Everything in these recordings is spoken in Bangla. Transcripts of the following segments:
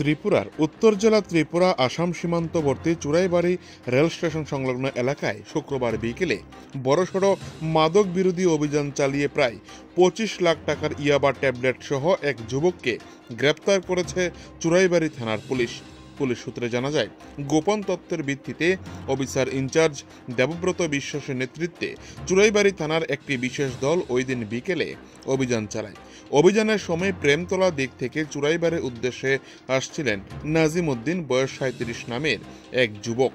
ত্রিপুরার উত্তর জেলা ত্রিপুরা আসাম সীমান্তবর্তী চুরাইবাড়ি রেল স্টেশন সংলগ্ন এলাকায় শুক্রবার বিকেলে বড়সড় মাদক বিরোধী অভিযান চালিয়ে প্রায় ২৫ লাখ টাকার ইয়াবা ট্যাবলেট সহ এক যুবককে গ্রেপ্তার করেছে চুরাইবাড়ি থানার পুলিশ। পুলিশ সূত্রে জানা যায়, গোপন তথ্যের ভিত্তিতে অফিসার ইনচার্জ দেবব্রত বিশ্বাসের নেতৃত্বে চুরাইবাড়ি থানার একটি বিশেষ দল ওই দিন বিকেলে অভিযান চালায়। অভিযানের সময় প্রেমতলা দিক থেকে চুরাইবাড়ির উদ্দেশ্যে আসছিলেন নাজিম উদ্দিন বয়স ৩৭ নামের এক যুবক।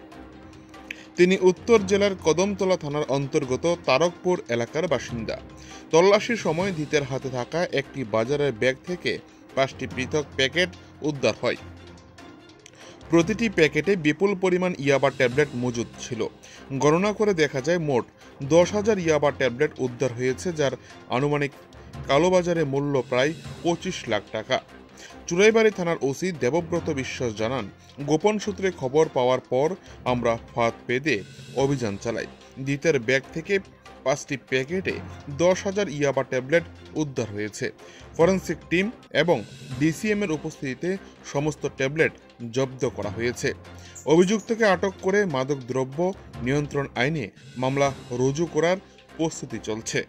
তিনি উত্তর জেলার কদমতলা থানার অন্তর্গত তারকপুর এলাকার বাসিন্দা। তল্লাশির সময় ধৃতের হাতে থাকা একটি বাজারের ব্যাগ থেকে ৫টি পৃথক প্যাকেট উদ্ধার হয়। প্রতিটি প্যাকেটে বিপুল পরিমাণ ইয়াবা ট্যাবলেট মজুদ ছিল। গণনা করে দেখা যায় মোট ১০,০০০ ইয়াবা ট্যাবলেট উদ্ধার হয়েছে, যার আনুমানিক কালোবাজারে মূল্য প্রায় ২৫ লাখ টাকা। চুরাইবাড়ি থানার ওসি দেবব্রত বিশ্বাস জানান, গোপন সূত্রে খবর পাওয়ার পর আমরা ফাঁদ পেতে অভিযান চালাই। ধৃতের ব্যাগ থেকে ৫টি প্যাকেটে ১০,০০০ ইয়াবা ট্যাবলেট উদ্ধার হয়েছে। ফরেনসিক টিম এবং ডিসিএম এর উপস্থিতিতে সমস্ত ট্যাবলেট জব্দ করা হয়েছে। অভিযুক্তকে আটক করে মাদক দ্রব্য নিয়ন্ত্রণ আইনে মামলা রুজু করার প্রস্তুতি চলছে।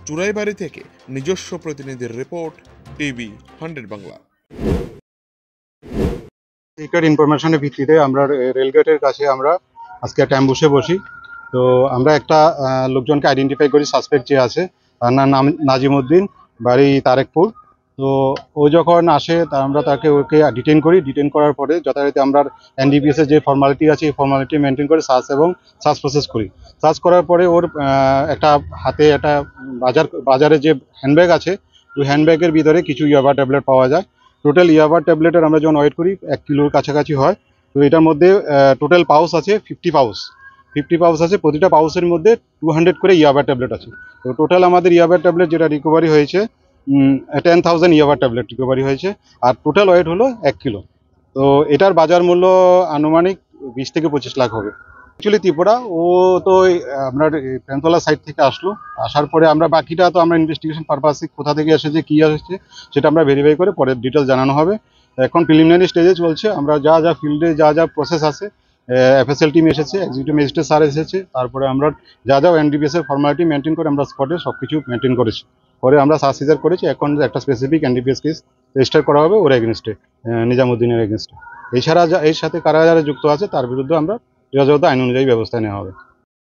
চুরাইবাড়ি থেকে নিজস্ব প্রতিনিধির রিপোর্ট, টিভি 100 বাংলা। সিক্রেট ইনফরমেশনের ভিত্তিতে আমরা রেলগেটের কাছে আমরা আজকে একটা অ্যাম্বুশে বসি। তো আমরা একটা লোকজনকে আইডেন্টিফাই করি, সাসপেক্ট যে আছে তার নাম নাজিম উদ্দিন, বাড়ি তারেকপুর। তো ও যখন আসে আমরা ওকে ডিটেন করি। ডিটেন করার পরে যথারীতি আমরা এনডিপিএস এর যে ফর্মালিটি আছে এই ফর্মালিটি মেনটেন করে সার্চ প্রসেস করি। সার্চ করার পরে ওর একটা হাতে একটা বাজারে যে হ্যান্ডব্যাগ আছে, ওই হ্যান্ডব্যাগের ভিতরে কিছু ইয়াবা ট্যাবলেট পাওয়া যায়। টোটাল ইয়াবা ট্যাবলেটের আমরা যখন ওয়েট করি 1 কিলোর কাছাকাছি হয়। তো এটার মধ্যে টোটাল পাউচ আছে 50 পাউচ আছে। প্রতিটা পাউচের মধ্যে 200 করে ইয়াবা ট্যাবলেট আছে। তো টোটাল আমাদের ইয়াবা ট্যাবলেট যেটা রিকভারি হয়েছে 10,000 ইয়াবা ট্যাবলেট রিকভারি হয়েছে। আর টোটাল ওয়েট হলো 1 কিলো। তো এটার বাজার মূল্য আনুমানিক 20 থেকে 25 লাখ হবে। অ্যাকচুয়ালি ত্রিপুরা ও তো আপনার প্রেমতলা সাইড থেকে আসার পরে আমরা বাকিটা তো আমরা ইনভেস্টিগেশন পারপাসে কোথা থেকে এসেছে কী এসেছে সেটা আমরা ভেরিফাই করে পরে ডিটেলস জানানো হবে। এখন প্রিলিমিনারি স্টেজে চলছে। আমরা যা ফিল্ডে যা প্রসেস আছে, এফএসএল টিম এসেছে, এক্সিকিউটিভ ম্যাজিস্ট্রেট স্যার এসেছে, তারপরে আমরা যা এনডিপিএস এর ফর্মালিটি মেনটেন করে আমরা স্পটে সব কিছু মেনটেন করেছি। পরে আমরা সার্চ সিজার করেছি। এখন একটা স্পেসিফিক এনডিপিএস কেস রেজিস্টার করা হবে ওর এগেনস্টে, নিজামুদ্দিনের এগেনস্টে। এছাড়া এর সাথে কারা যারা যুক্ত আছে তার বিরুদ্ধে আমরা যথাযথ আইন অনুযায়ী ব্যবস্থা নেওয়া হবে।